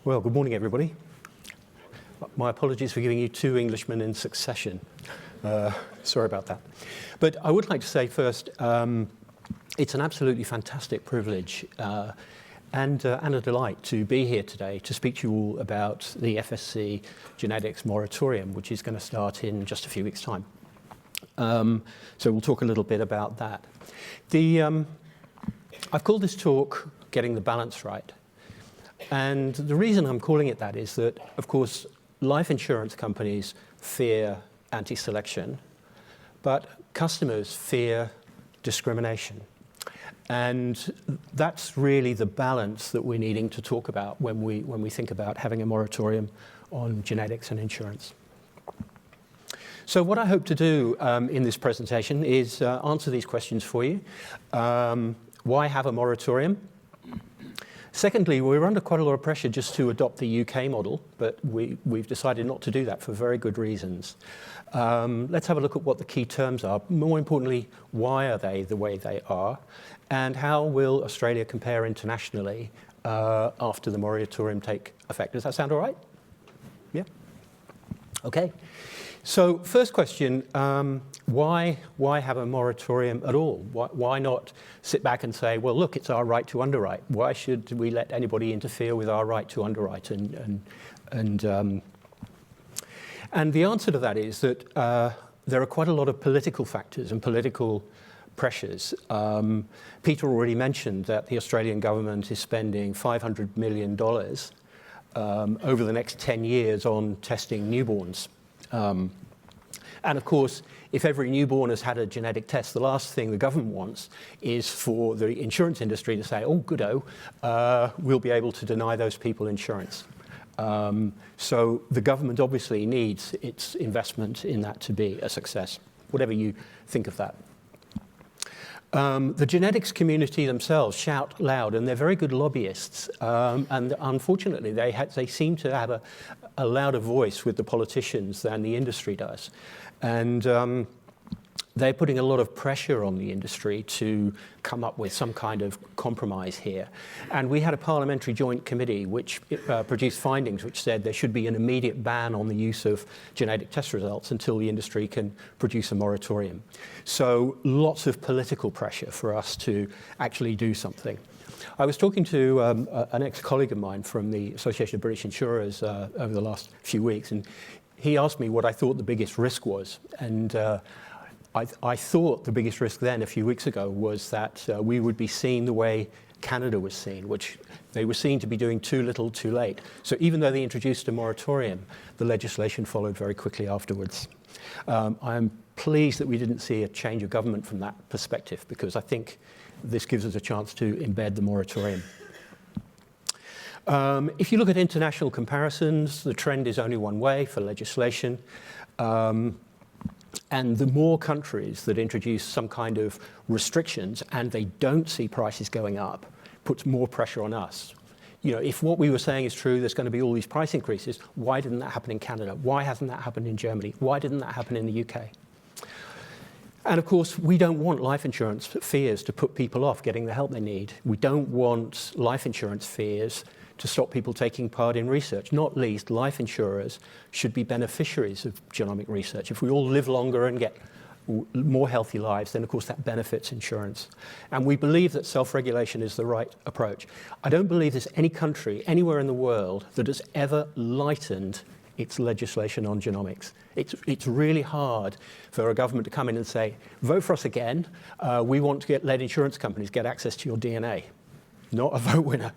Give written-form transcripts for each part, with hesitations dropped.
Well, good morning, everybody. My apologies for giving you two Englishmen in succession. Sorry about that. But I would like to say first, it's an absolutely fantastic privilege and a delight to be here today to speak to you all about the FSC genetics moratorium, which is going to start in just a few weeks' time. So we'll talk a little bit about that. I've called this talk Getting the Balance Right. And the reason I'm calling it that is that, of course, life insurance companies fear anti-selection, but customers fear discrimination. And that's really the balance that we're needing to talk about when we think about having a moratorium on genetics and insurance. So what I hope to do in this presentation is answer these questions for you. Why have a moratorium? Secondly, we're under quite a lot of pressure just to adopt the UK model, but we've decided not to do that for very good reasons. Let's have a look at what the key terms are. More importantly, why are they the way they are? And how will Australia compare internationally after the moratorium take effect? Does that sound all right? Yeah? Okay. So first question, why have a moratorium at all? Why not sit back and say, well, look, it's our right to underwrite. Why should we let anybody interfere with our right to underwrite? And the answer to that is that there are quite a lot of political factors and political pressures. Peter already mentioned that the Australian government is spending $500 million over the next 10 years on testing newborns. And of course, if every newborn has had a genetic test, the last thing the government wants is for the insurance industry to say, oh, good-o, we'll be able to deny those people insurance. So the government obviously needs its investment in that to be a success, whatever you think of that. The genetics community themselves shout loud, and they're very good lobbyists. And unfortunately, they seem to have a louder voice with the politicians than the industry does. And they're putting a lot of pressure on the industry to come up with some kind of compromise here. And we had a parliamentary joint committee which produced findings which said there should be an immediate ban on the use of genetic test results until the industry can produce a moratorium. So lots of political pressure for us to actually do something. I was talking to an ex-colleague of mine from the Association of British Insurers over the last few weeks, and he asked me what I thought the biggest risk was. And I thought the biggest risk then, a few weeks ago, was that we would be seen the way Canada was seen, which they were seen to be doing too little, too late. So even though they introduced a moratorium, the legislation followed very quickly afterwards. I'm pleased that we didn't see a change of government from that perspective, because I think this gives us a chance to embed the moratorium. If you look at international comparisons, the trend is only one way for legislation. And the more countries that introduce some kind of restrictions and they don't see prices going up, puts more pressure on us. You know, if what we were saying is true, there's going to be all these price increases, why didn't that happen in Canada? Why hasn't that happened in Germany? Why didn't that happen in the UK? And of course, we don't want life insurance fears to put people off getting the help they need. We don't want life insurance fears to stop people taking part in research. Not least, life insurers should be beneficiaries of genomic research. If we all live longer and get more healthy lives, then of course that benefits insurance. And we believe that self-regulation is the right approach. I don't believe there's any country anywhere in the world that has ever lightened its legislation on genomics. It's really hard for a government to come in and say, vote for us again, we want to let insurance companies get access to your DNA. Not a vote winner.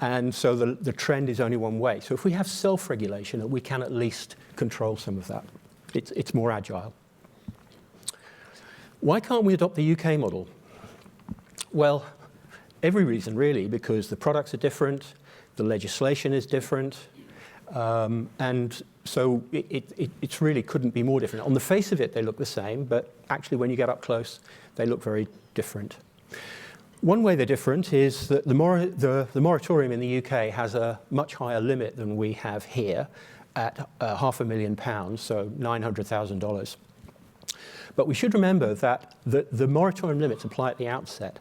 And so the trend is only one way. So if we have self-regulation, we can at least control some of that. It's more agile. Why can't we adopt the UK model? Well, every reason really, because the products are different, the legislation is different, and so it really couldn't be more different. On the face of it, they look the same, but actually when you get up close, they look very different. One way they're different is that the moratorium in the UK has a much higher limit than we have here at £500,000, so $900,000. But we should remember that the moratorium limits apply at the outset,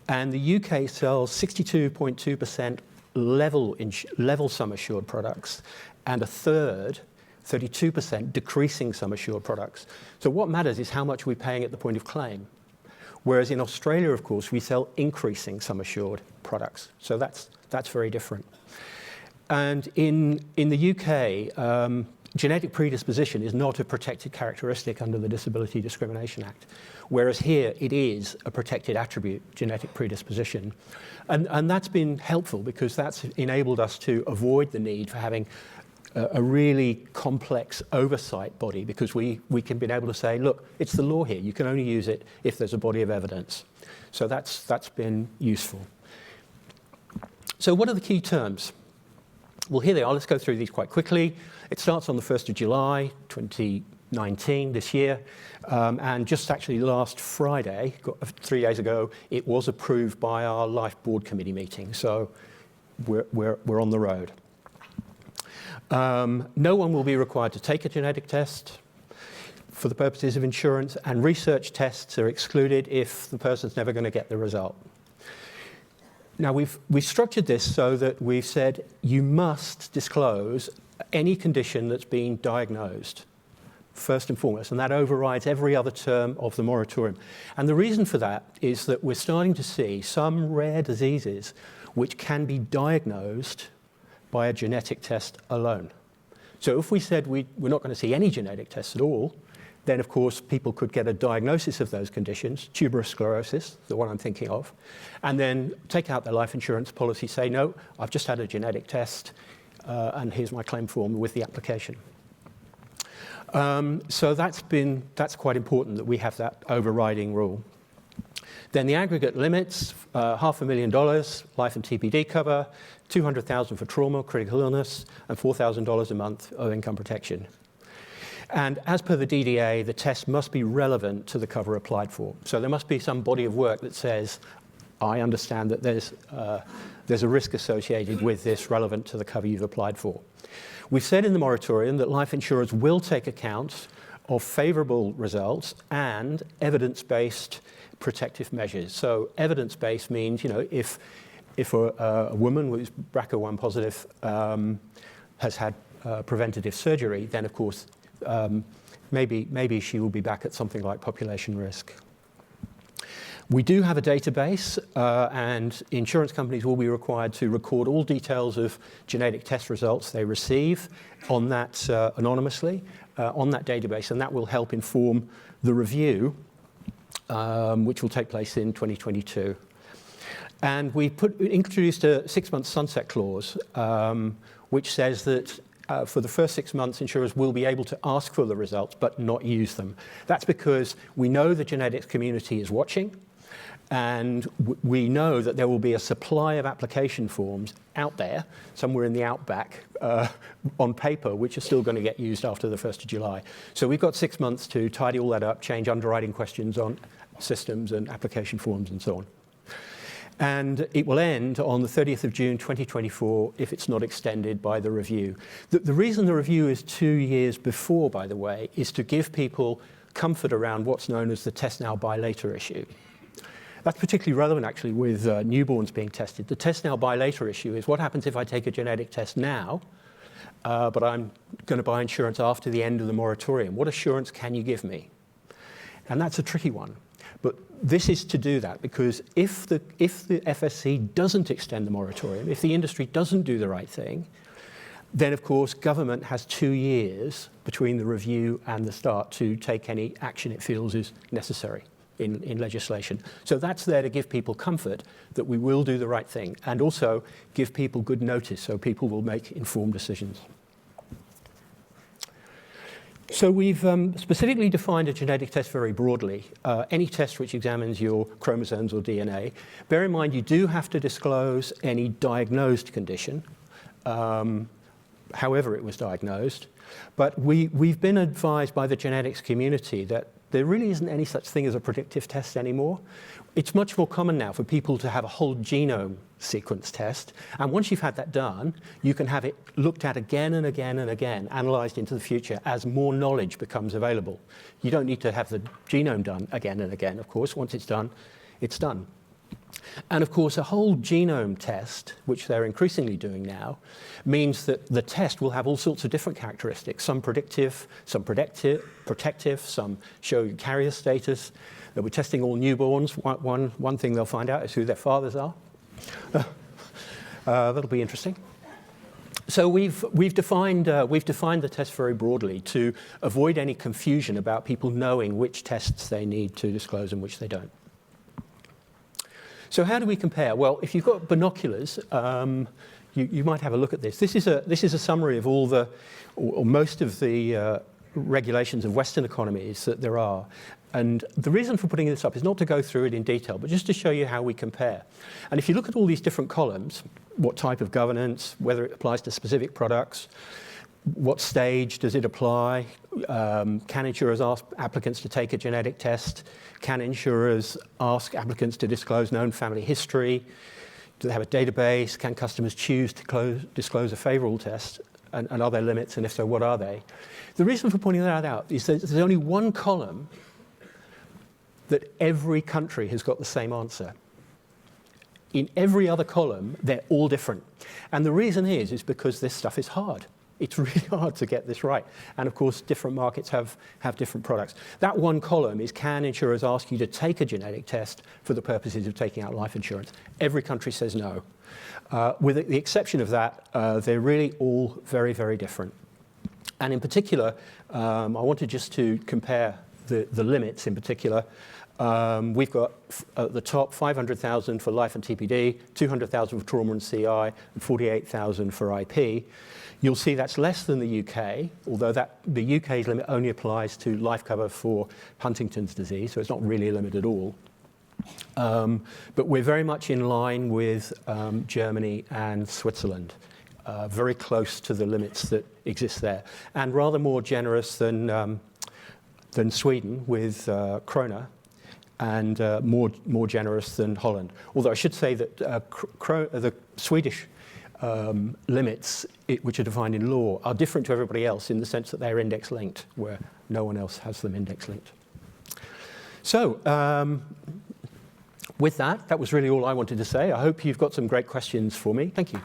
and the UK sells 62.2% level sum assured products, and a third, 32%, decreasing sum assured products. So what matters is how much we're paying at the point of claim. Whereas in Australia, of course, we sell increasing sum assured products. So that's very different. And in the UK, genetic predisposition is not a protected characteristic under the Disability Discrimination Act, whereas here it is a protected attribute, genetic predisposition. And that's been helpful because that's enabled us to avoid the need for having a really complex oversight body, because we can be able to say, look, it's the law here. You can only use it if there's a body of evidence. So that's been useful. So what are the key terms? Well, here they are. Let's go through these quite quickly. It starts on the 1st of July, 2019, this year. And just actually last Friday, 3 days ago, it was approved by our Life Board Committee meeting. So we're on the road. No one will be required to take a genetic test for the purposes of insurance, and research tests are excluded if the person's never going to get the result. Now, we've structured this so that we've said you must disclose any condition that's been diagnosed, first and foremost, and that overrides every other term of the moratorium. And the reason for that is that we're starting to see some rare diseases which can be diagnosed by a genetic test alone. So if we said we're not going to see any genetic tests at all, then of course people could get a diagnosis of those conditions, tuberous sclerosis, the one I'm thinking of, and then take out their life insurance policy, say, no, I've just had a genetic test, and here's my claim form with the application. So that's quite important that we have that overriding rule. Then the aggregate limits, $500,000 life and TPD cover, $200,000 for trauma, critical illness, and $4,000 a month of income protection. And as per the DDA, the test must be relevant to the cover applied for. So there must be some body of work that says, I understand that there's a risk associated with this relevant to the cover you've applied for. We've said in the moratorium that life insurers will take account of favourable results and evidence-based protective measures. So evidence-based means, if a woman who's BRCA1 positive has had preventative surgery, then of course maybe she will be back at something like population risk. We do have a database, and insurance companies will be required to record all details of genetic test results they receive on that anonymously on that database, and that will help inform the review, which will take place in 2022. And we introduced a 6-month sunset clause, which says that for the first 6 months, insurers will be able to ask for the results but not use them. That's because we know the genetics community is watching, and we know that there will be a supply of application forms out there, somewhere in the outback, on paper, which are still going to get used after the 1st of July. So we've got 6 months to tidy all that up, change underwriting questions on systems and application forms and so on. And it will end on the 30th of June 2024 if it's not extended by the review. The reason the review is 2 years before, by the way, is to give people comfort around what's known as the test now, buy later issue. That's particularly relevant, actually, with newborns being tested. The test now, buy later issue is what happens if I take a genetic test now, but I'm going to buy insurance after the end of the moratorium. What assurance can you give me? And that's a tricky one. But this is to do that, because if the FSC doesn't extend the moratorium, if the industry doesn't do the right thing, then of course government has 2 years between the review and the start to take any action it feels is necessary in legislation. So that's there to give people comfort that we will do the right thing, and also give people good notice so people will make informed decisions. So we've specifically defined a genetic test very broadly. Any test which examines your chromosomes or DNA. Bear in mind, you do have to disclose any diagnosed condition, however it was diagnosed. But we've been advised by the genetics community that there really isn't any such thing as a predictive test anymore. It's much more common now for people to have a whole genome sequence test. And once you've had that done, you can have it looked at again and again and again, analysed into the future as more knowledge becomes available. You don't need to have the genome done again and again, of course. Once it's done, it's done. And of course, a whole genome test, which they're increasingly doing now, means that the test will have all sorts of different characteristics, some predictive, some protective, some show carrier status. They'll be testing all newborns. One thing they'll find out is who their fathers are. That'll be interesting. So we've defined the test very broadly to avoid any confusion about people knowing which tests they need to disclose and which they don't. So how do we compare? Well, if you've got binoculars, you might have a look at this. This is a summary of all the, or most of the regulations of Western economies that there are. And the reason for putting this up is not to go through it in detail, but just to show you how we compare. And if you look at all these different columns, what type of governance, whether it applies to specific products, what stage does it apply, can insurers ask applicants to take a genetic test, can insurers ask applicants to disclose known family history, do they have a database, can customers choose to disclose a favourable test, and are there limits, and if so, what are they? The reason for pointing that out is that there's only one column that every country has got the same answer. In every other column, they're all different. And the reason is because this stuff is hard. It's really hard to get this right. And of course, different markets have different products. That one column is, can insurers ask you to take a genetic test for the purposes of taking out life insurance? Every country says no. With the exception of that, they're really all very, very different. And in particular, I wanted just to compare the limits in particular. We've got at the top 500,000 for life and TPD, 200,000 for trauma and CI, and 48,000 for IP. You'll see that's less than the UK, although the UK's limit only applies to life cover for Huntington's disease, so it's not really a limit at all. But we're very much in line with Germany and Switzerland, very close to the limits that exist there, and rather more generous than Sweden with Krona, and more generous than Holland. Although I should say that the Swedish limits, which are defined in law, are different to everybody else in the sense that they're index linked, where no one else has them index linked. So with that was really all I wanted to say. I hope you've got some great questions for me. Thank you.